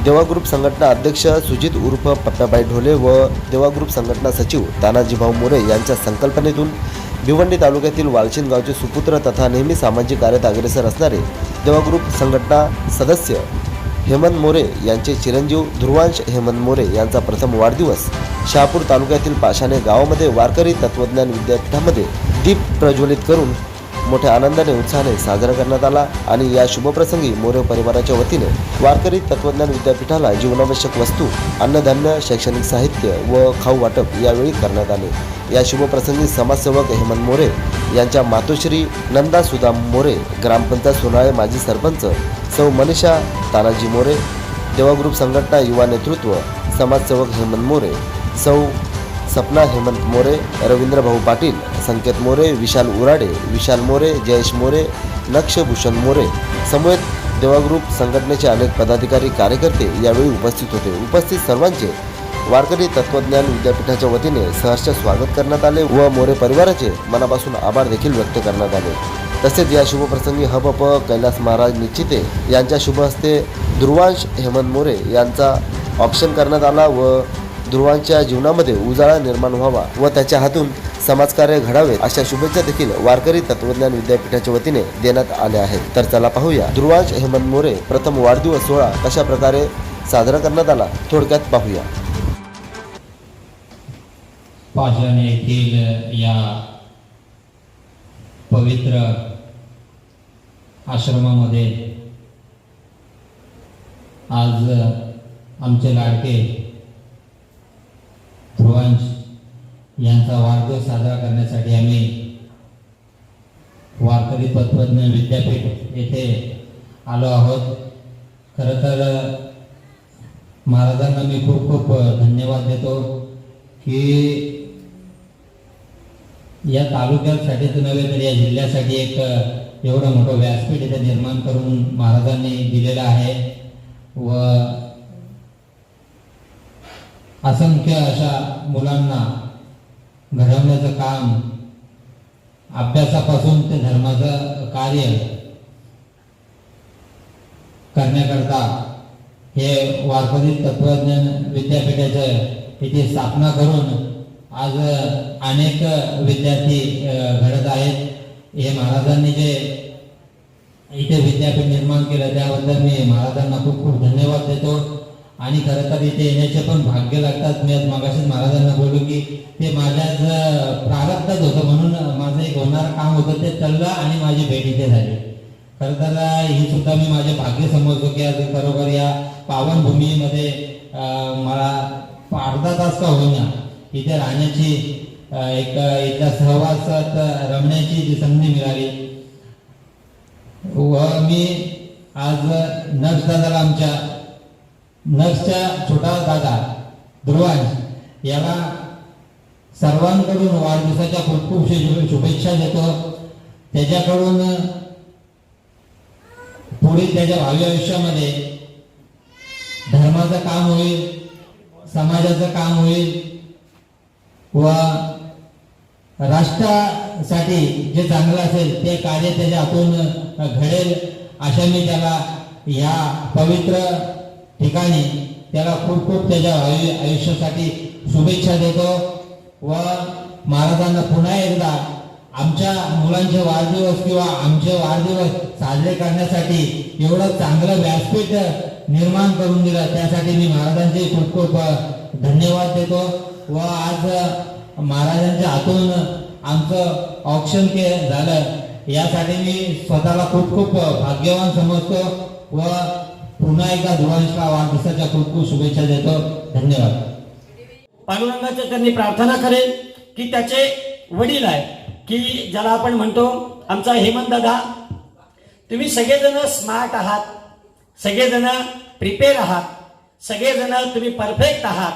देवा ग्रुप संघटना अध्यक्ष सुजित उर्फ पप्प्याबाई ढोले व देवा ग्रुप संघटना सचिव तानाजीभाऊ मोरे यांच्या संकल्पनेतून भिवंडी तालुक्यातील वालशिंद गावचे सुपुत्र तथा नेहमी सामाजिक कार्यात अग्रेसर असणारे देवा ग्रुप संघटना सदस्य हेमंत मोरे यांचे चिरंजीव ध्रुवांश हेमंत मोरे यांचा प्रथम वाढदिवस शहापूर तालुक्यातील पाशाणे गावामध्ये वारकरी तत्वज्ञान विद्यापीठामध्ये दीप प्रज्वलित करून मोठ्या आनंदाने उत्साहाने साजरा करण्यात आला आणि या शुभप्रसंगी मोरे परिवाराच्या वतीने वारकरी तत्वज्ञान विद्यापीठाला जीवनावश्यक वस्तू, अन्नधान्य, शैक्षणिक साहित्य व खाऊ वाटप यावेळी करण्यात आले। या शुभप्रसंगी समाजसेवक हेमंत मोरे यांच्या मातोश्री नंदा सुदाम मोरे, ग्रामपंचायत सोनाळे माजी सरपंच सौ मनीषा तानाजी मोरे, देवा ग्रुप संघटना युवा नेतृत्व समाजसेवक हेमंत मोरे, सौ सपना हेमंत मोरे, रवींद्र भाऊ पाटील, संकेत मोरे, विशाल उराडे, विशाल मोरे, जयेश मोरे, लक्षभूषण मोरे समेत देवा ग्रुप संघटनेचे अनेक पदाधिकारी कार्यकर्ते यावेळी उपस्थित होते। उपस्थित सर्वांचे वारकरी तत्वज्ञान विद्यापीठाच्या वतीने सहर्ष स्वागत करण्यात आले व मोरे परिवाराचे मनापासून आभार देखील व्यक्त करण्यात आले। तसेच या शुभप्रसंगी हपप कैलास महाराज निश्चिते यांच्या शुभ हस्ते ध्रुवांश हेमंत मोरे यांचा ऑक्शन करण्यात आला व ध्रुवांच्या जीवनामध्ये उजाळा निर्माण व्हावा व त्याच्या हातून समाजकार्य घडावे अशा शुभेच्छा देखील वारकरी तत्वज्ञान विद्यापीठाच्या वतीने देण्यात आल्या आहेत। तर चला पाहूया ध्रुवांश हेमंत मोरे प्रथम वाढदिवस सोहळा कशा प्रकारे साजरा करण्यात आला, थोडक्यात पाहूया। पाशाणे येथील या पवित्र आश्रमामध्ये आज आमचे लाडके ध्रुवांश यांचा वाढदिवस साजरा करण्यासाठी आम्ही वारकरी तत्वज्ञान विद्यापीठ येथे आलो आहोत। खरं तर महाराजांना मी खूप खूप धन्यवाद देतो की या तालुक्यासाठीच नव्हे तर या जिल्ह्यासाठी एक एवढं मोठं व्यासपीठ इथे निर्माण करून महाराजांनी दिलेलं आहे व असंख्य अशा मुलांना घडवण्याचं काम अभ्यासापासून ते धर्माचं कार्य करण्याकरता हे वारकरी तत्वज्ञान विद्यापीठाचं इथे स्थापना करून आज अनेक विद्यार्थी घडत आहेत। हे महाराजांनी जे इथे विद्यापीठ निर्माण केलं त्याबद्दल मी महाराजांना खूप खूप धन्यवाद देतो आणि खरं तर इथे येण्याचे पण भाग्य लागतात। मी आज मागाशीच महाराजांना बोललो की ते माझ्याच प्रारब्धात होतं म्हणून माझं एक होणारं काम होतं ते चाललं आणि माझी भेट इथे झाली। खरं तर ही सुद्धा मी माझे भाग्य समजतो की आज खरोखर या पावनभूमीमध्ये मला अर्धा तास का होईना इथे राहण्याची एक इथल्या सहवासात रमण्याची जी संधी मिळाली व मी आज नर्स दादाला आमच्या नर्सच्या छोटा दादा ध्रुवांश याला सर्वांकडून वाढदिवसाच्या खूप खूप शुभेच्छा देतो। त्याच्याकडून पुढील त्याच्या भावी आयुष्यामध्ये धर्माचं काम होईल, समाजाचं काम होईल व राष्ट्रासाठी जे चांगलं असेल ते कार्य त्याच्या हातून घडेल अशा मी त्याला या पवित्र ठिकाणी त्याला खूप खूप त्याच्या आयुष्यासाठी शुभेच्छा देतो व महाराजांना पुन्हा एकदा आमच्या मुलांचे वाढदिवस किंवा आमचे वाढदिवस साजरे करण्यासाठी एवढं चांगलं व्यासपीठ निर्माण करून दिलं त्यासाठी मी महाराजांचे खूप खूप धन्यवाद देतो व आज महाराजांच्या हातून आमचं ऑक्शन झालं यासाठी मी स्वतःला खूप खूप भाग्यवान समजतो व पुन्हा एकदा ध्रुवांशला वाढदिवसाच्या खूप खूप शुभेच्छा देतो। धन्यवाद। पांडुरंगाच्या चरणी प्रार्थना करेन की त्याचे वडील आहे की ज्याला आपण म्हणतो आमचा हेमंत दादा, तुम्ही सगळेजण स्मार्ट आहात, सगळेजण प्रिपेअर आहात, सगळेजण तुम्ही परफेक्ट आहात,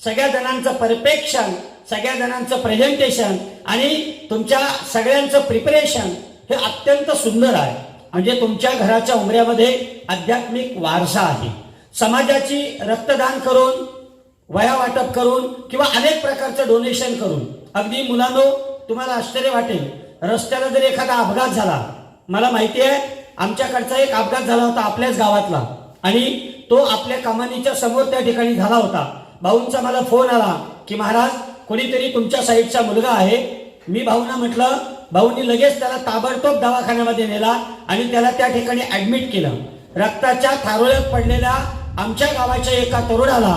सगळ्या जणांचं परफेक्शन, सगळ्या जणांचं प्रेझेंटेशन आणि तुमच्या सगळ्यांचं प्रिपरेशन हे अत्यंत सुंदर आहे। म्हणजे तुमच्या घराच्या उंबऱ्यामध्ये आध्यात्मिक वारसा आहे। समाजाची रक्तदान करून, वया वाटप करून किंवा अनेक प्रकारचं डोनेशन करून, अगदी मुलांनो तुम्हाला आश्चर्य वाटेल, रस्त्याला जर एखादा अपघात झाला, मला माहिती आहे आमच्याकडचा एक अपघात झाला होता आपल्याच गावातला आणि तो आपल्या कमानीच्या समोर त्या ठिकाणी झाला होता. भाऊंचा मला फोन आला की महाराज कोणीतरी तुमच्या साईडचा मुलगा आहे. मी भाऊंना म्हटलं, भाऊंनी लगेच त्याला ताबडतोब दवाखान्यामध्ये नेला आणि त्याला त्या ठिकाणी ऍडमिट केलं. रक्ताच्या थारोळ्यात पडलेल्या आमच्या गावाच्या एका तरुणाला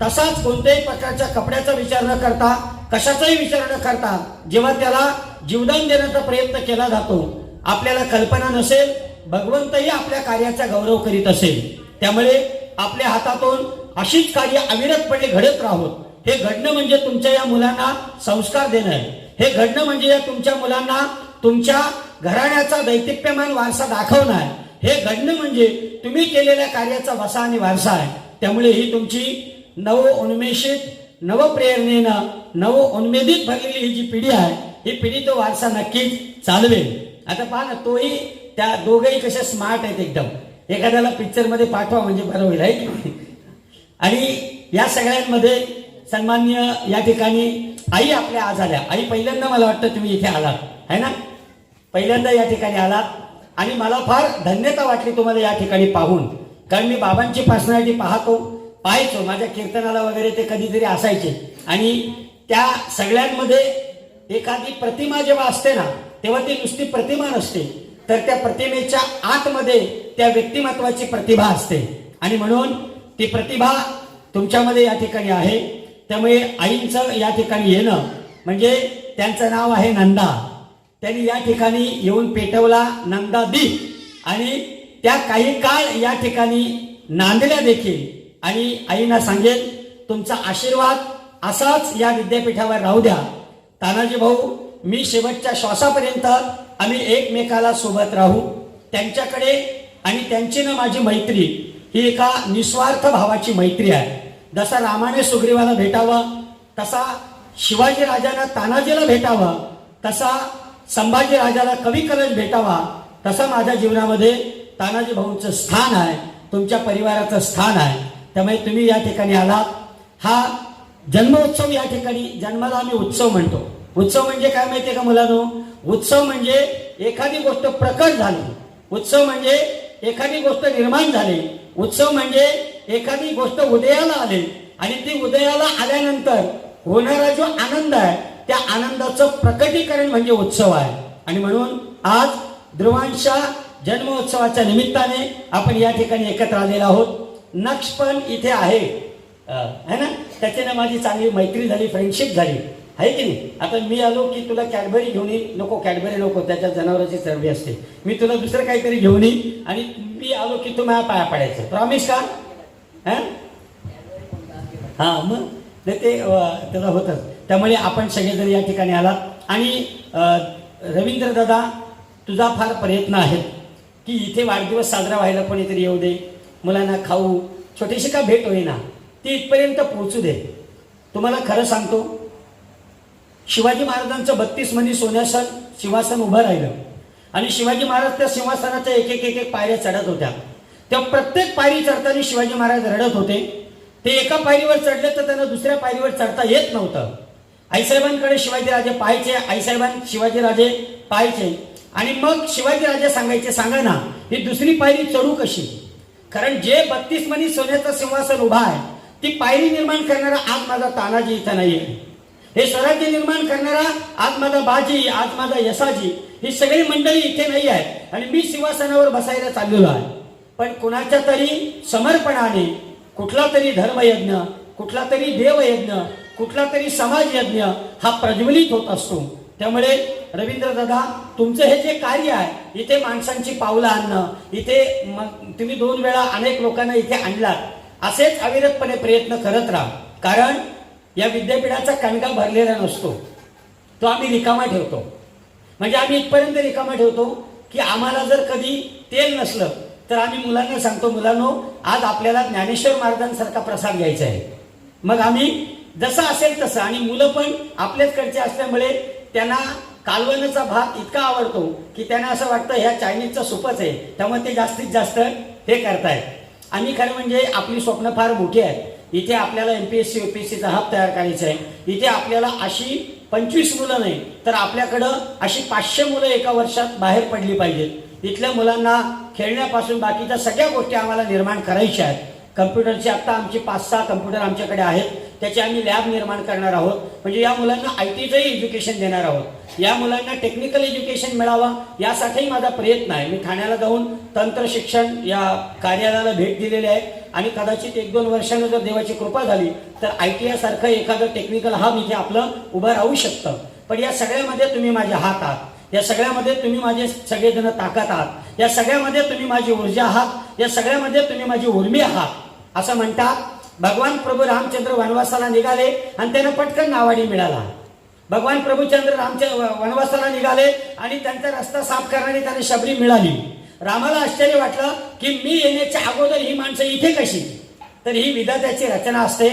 तसाच कोणत्याही प्रकारच्या कपड्याचा विचार न करता, कशाचाही विचार न करता जेव्हा त्याला जीवदान देण्याचा प्रयत्न केला जातो, आपल्याला कल्पना नसेल भगवंतही आपल्या कार्याचा गौरव करीत असेल. त्यामुळे आपल्या हातातून अशीच कार्य अविरतपणे घडत राहोत. हे घडणं म्हणजे तुमच्या या मुलांना संस्कार देणं आहे. हे घडणं म्हणजे या तुमच्या मुलांना तुमच्या घराण्याचा दैदिप्यमान वारसा दाखवणं आहे. हे घडणं म्हणजे तुम्ही केलेल्या कार्याचा वसा आणि वारसा आहे. त्यामुळे ही तुमची नवोन्मेषित, नवप्रेरणेनं, नवोन्मेदित भरलेली ही जी पिढी आहे, ही पिढी तो वारसा नक्कीच चालवेल. आता पहा ना, तोही त्या दोघंही कशा स्मार्ट आहेत एकदम. एखाद्याला पिक्चरमध्ये पाठवा म्हणजे बरं होईल आहे की. आणि या सगळ्यांमध्ये सन्मान्य या ठिकाणी आई आपल्या आज आल्या. आई पहिल्यांदा मला वाटतं तुम्ही इथे आलात आहे ना, पहिल्यांदा या ठिकाणी आलात आणि मला फार धन्यता वाटली तुम्हाला या ठिकाणी पाहून. कारण मी बाबांची पर्सनॅलिटी पाहायचो, माझ्या कीर्तनाला वगैरे ते कधीतरी असायचे आणि त्या सगळ्यांमध्ये एखादी प्रतिमा जेव्हा असते ना, तेव्हा ती नुसती प्रतिमा नसते, तर त्या प्रतिमेच्या आतमध्ये त्या व्यक्तिमत्वाची प्रतिभा असते. आणि म्हणून ती प्रतिभा तुमच्यामध्ये या ठिकाणी आहे. त्यामुळे आईंचं या ठिकाणी येणं म्हणजे त्यांचं नाव आहे नंदा. त्यांनी या ठिकाणी येऊन पेटवला नंदा दीप आणि त्या काही काळ या ठिकाणी नांदल्या देखील. आणि आईंना सांगेल तुमचा आशीर्वाद असाच या विद्यापीठावर राहू द्या. तानाजी भाऊ, मी शेवटच्या श्वासापर्यंत आम्ही एकमेकाला सोबत राहू. त्यांच्याकडे आणि त्यांची ना माझी मैत्री ही एका निस्वार्थ भावाची मैत्री आहे. जसा रामाने सुग्रीवाला भेटावं, तसा शिवाजी राजांना तानाजीला भेटावं, तसा संभाजी राजाला कवी कलश भेटावा, तसा माझ्या जीवनामध्ये तानाजी भाऊंचं स्थान आहे, तुमच्या परिवाराचं स्थान आहे. त्यामुळे तुम्ही या ठिकाणी आलात. हा जन्मोत्सव या ठिकाणी, जन्माला आम्ही उत्सव म्हणतो. उत्सव म्हणजे काय माहितीये का मुलांनो? उत्सव म्हणजे एखादी गोष्ट प्रकट झाली, उत्सव म्हणजे एखादी गोष्ट निर्माण झाली, उत्सव म्हणजे एखादी गोष्ट उदयाला आली आणि ती उदयाला आल्यानंतर होणारा जो आनंद आहे त्या आनंदाचं प्रकटीकरण म्हणजे उत्सव आहे. आणि म्हणून आज ध्रुवांच्या जन्मोत्सवाच्या निमित्ताने आपण या ठिकाणी एकत्र आलेलो आहोत. नक्ष पण इथे आहे ना, त्याच्याने माझी चांगली मैत्री झाली, फ्रेंडशिप झाली आहे की नाही. आता मी आलो की तुला कॅडबरी घेऊन येईन, नको कॅडबरी नको, त्याच्या जनावरांची चरबी असते. मी तुला दुसरं काहीतरी घेऊन येईन आणि मी आलो की तू माझ्या पाया पडायचं. प्रॉमिस का? हा मग ते त्याला होतच. त्यामुळे आपण सगळेजण या ठिकाणी आलात आणि रवींद्र दादा, तुझा फार प्रयत्न आहे की इथे वाढदिवस साजरा व्हायला कोणीतरी येऊ दे, मुलांना खाऊ, छोटीशी का भेट होईना ती इथपर्यंत पोहोचू दे. तुम्हाला खरं सांगतो, शिवाजी महाराजांचं 32 मणी सोन्यासन सिंहासन उभं राहिलं आणि शिवाजी महाराज त्या सिंहासनाच्या एक एक पायऱ्या चढत होत्या. तेव्हा प्रत्येक पायरी चढताना शिवाजी महाराज रडत होते. ते एका पायरीवर चढले तर त्यांना दुसऱ्या पायरीवर चढता येत नव्हतं. आईसाहेबांकडे शिवाजीराजे पाहायचे, आईसाहेबां शिवाजीराजे पाहायचे आणि मग शिवाजीराजे सांगायचे, सांगा ना ही दुसरी पायरी चढू कशी? कारण जे 32 मणी सोन्याचं सिंहासन उभा आहे ती पायरी निर्माण करणारा आज माझा तानाजी इथं नाहीये. हे स्वराज्य निर्माण करणारा आज माझा बाजी, आज माझा यसाजी, ही सगळी मंडळी इथे नाही आहे आणि मी सिंहासनावर बसायला चाललेलो आहे. पण कुणाच्या तरी समर्पणाने कुठला तरी धर्मयज्ञ, कुठला तरी देवयज्ञ, कुठला तरी समाजयज्ञ हा प्रज्वलित होत असतो. त्यामुळे रवींद्र दादा, तुमचं हे जे कार्य आहे, इथे माणसांची पावलं आणणं, इथे तुम्ही 2 वेळा अनेक लोकांना इथे आणलात, असेच अविरतपणे प्रयत्न करत राहा. कारण या विद्यापीठाचा कणगा भरलेला नसतो, तो आम्ही रिकामा ठेवतो. म्हणजे आम्ही इथपर्यंत रिकामा ठेवतो की आम्हाला जर कधी तेल नसलं तर आम्ही मुलांना सांगतो, मुलांनो आज आपल्याला ज्ञानेश्वर महाराजांसारखा प्रसाद घ्यायचा आहे. मग आम्ही जसं असेल तसं, आणि मुलं पण आपल्याचकडचे असल्यामुळे त्यांना कालवणाचा भात इतका आवडतो की त्यांना असं वाटतं ह्या चायनीजचा सूपच आहे, त्यामुळे ते जास्तीत जास्त हे करतायत. आणि खरं म्हणजे आपली स्वप्न फार मोठी आहेत. इथे आपल्याला MPSC UPSCचा हब तयार करायचा आहे. इथे आपल्याला अशी 25 मुलं नाही तर आपल्याकडं अशी 500 मुलं एका वर्षात बाहेर पडली पाहिजेत. इथल्या मुलांना खेळण्यापासून बाकीच्या सगळ्या गोष्टी आम्हाला निर्माण करायच्या आहेत. कम्प्युटरची आत्ता आमची 5-6 कम्प्युटर आमच्याकडे आहेत. त्याचे आम्ही लॅब निर्माण करणार आहोत. म्हणजे या मुलांना ITचंही एज्युकेशन देणार आहोत. या मुलांना टेक्निकल एज्युकेशन मिळावं यासाठीही माझा प्रयत्न आहे. मी ठाण्याला जाऊन तंत्र शिक्षण या कार्यालयाला भेट दिलेली आहे आणि कदाचित 1-2 वर्षांनी जर देवाची कृपा झाली तर ITI सारखं एखादं टेक्निकल हब इथे आपलं उभं राहू शकतं. पण या सगळ्यामध्ये तुम्ही माझे हात आहात. या सगळ्यामध्ये तुम्ही माझे सगळेजण ताकद आहात. या सगळ्यामध्ये तुम्ही माझी ऊर्जा आहात. या सगळ्यामध्ये तुम्ही माझी उर्मी आहात. असं म्हणतात भगवान प्रभू रामचंद्र वनवासाला निघाले आणि त्यांना पटकन नावाडी मिळाला. भगवान प्रभूचंद्र वनवासाला निघाले आणि त्यांचा रस्ता साफ करणारी त्यांना शबरी मिळाली. रामाला आश्चर्य वाटलं की मी येण्याच्या अगोदर ही माणसं इथे कशी. तर ही विधात्याची रचना असते.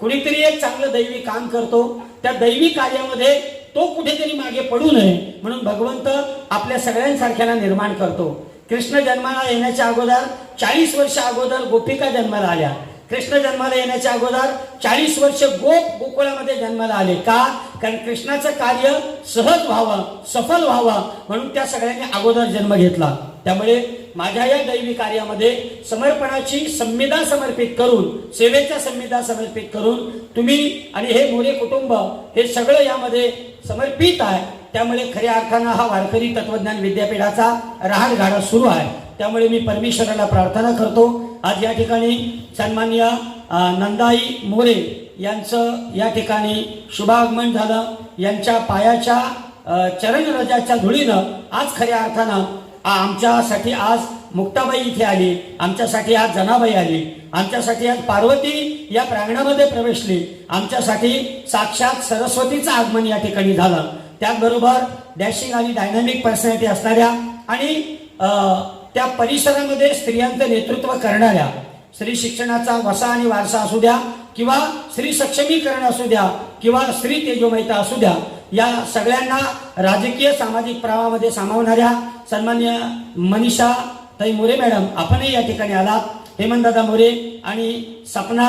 कुणीतरी एक चांगलं दैवी काम करतो. त्या दैवी कार्यामध्ये तो कुठेतरी मागे पडू नये म्हणून भगवंत आपल्या सगळ्यांसारख्याला निर्माण करतो. कृष्ण जन्माला येण्याच्या अगोदर 40 वर्ष अगोदर गोपिका जन्माला आल्या. कृष्ण जन्माला येण्याच्या अगोदर 40 वर्ष गोकुळामध्ये जन्माला आले. का? कारण कृष्णाचं कार्य सहज व्हावं, सफल व्हावं म्हणून त्या सगळ्यांनी अगोदर जन्म घेतला. त्यामुळे माझ्या या दैवी कार्यामध्ये समर्पणाची संविधा समर्पित करून, सेवेच्या संविधा समर्पित करून तुम्ही आणि हे मोरे कुटुंब हे सगळं यामध्ये समर्पित आहे. त्यामुळे खऱ्या अर्थानं हा वारकरी तत्वज्ञान विद्यापीठाचा रहाटगाडा सुरू आहे. त्यामुळे मी परमेश्वराला प्रार्थना करतो. आज या ठिकाणी सन्माननीय नंदाई मोरे यांचं या ठिकाणी शुभागमन झालं. यांच्या पायाच्या चरणरजाच्या धुळीनं आज खऱ्या अर्थानं आमच्यासाठी आज मुक्ताबाई इथे आली. आमच्यासाठी आज जनाबाई आली. आमच्यासाठी आज पार्वती या प्रांगणामध्ये प्रवेशली. आमच्यासाठी साक्षात सरस्वतीचं आगमन या ठिकाणी झालं. त्याचबरोबर डॅशिंग आणि डायनामिक पर्सनॅलिटी असणाऱ्या आणि त्या परिसरामध्ये स्त्रियांचं नेतृत्व करणाऱ्या, स्त्री शिक्षणाचा वसा आणि वारसा असू द्या किंवा स्त्री सक्षमीकरण असू द्या किंवा स्त्री तेजोमयता असू द्या, या सगळ्यांना राजकीय सामाजिक प्रवाहामध्ये सामावणाऱ्या सन्मान्य मनीषा ताई मोरे मॅडम आपणही या ठिकाणी आलात. हेमंतदादा मोरे आणि सपना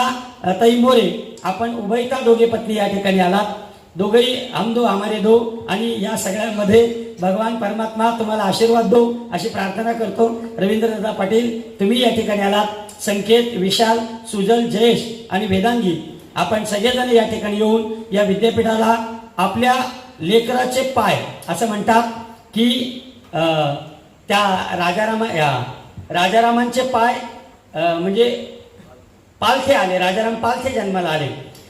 ताई मोरे आपण उभयता दोघे पत्नी या ठिकाणी आलात. दोघेही हम दो हमारे दो. आणि या सगळ्यांमध्ये भगवान परमात्मा तुम्हाला आशीर्वाद दो अशी प्रार्थना करतो. रवींद्रदादा पाटील तुम्ही या ठिकाणी आलात. संकेत, विशाल, सुजल, जयेश आणि वेदांगी आपण सगळेजण या ठिकाणी येऊन या विद्यापीठाला आपल्या लेकराचे पाय असं म्हणतात की त्या राजारामांचे पाय म्हणजे पालथे आले. राजाराम पालथे जन्माला आले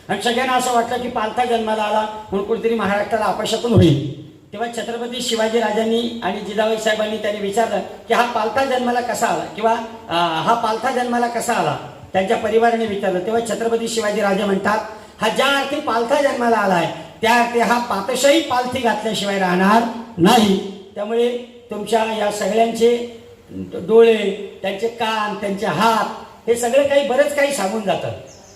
आणि सगळ्यांना असं वाटलं की पालथा जन्माला आला म्हणून कुठेतरी महाराष्ट्राला अपशकुन होईल. तेव्हा छत्रपती शिवाजी राजांनी आणि जिजाबाई साहेबांनी त्यांनी विचारलं की हा पालथा जन्माला कसा आला किंवा हा पालथा जन्माला कसा आला. त्यांच्या परिवाराने विचारलं. तेव्हा छत्रपती शिवाजी राजा म्हणतात हा ज्या अर्थी पालथा जन्माला आलाय त्या अर्थी हा पातशाही पालथी घातल्याशिवाय राहणार नाही. त्यामुळे तुमच्या या सगळ्यांचे डोळे, त्यांचे कान, त्यांचे हात हे सगळं काही बरंच काही सांगून जातं.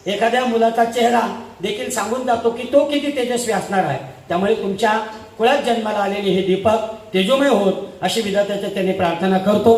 एखाद्या मुलाचा चेहरा देखील सांगून जातो की तो किती तेजस्वी असणार आहे. त्यामुळे तुमच्या कुळात जन्माला आलेले हे दीपक तेजोमय होत अशी विधात्याच्या त्यांनी प्रार्थना करतो.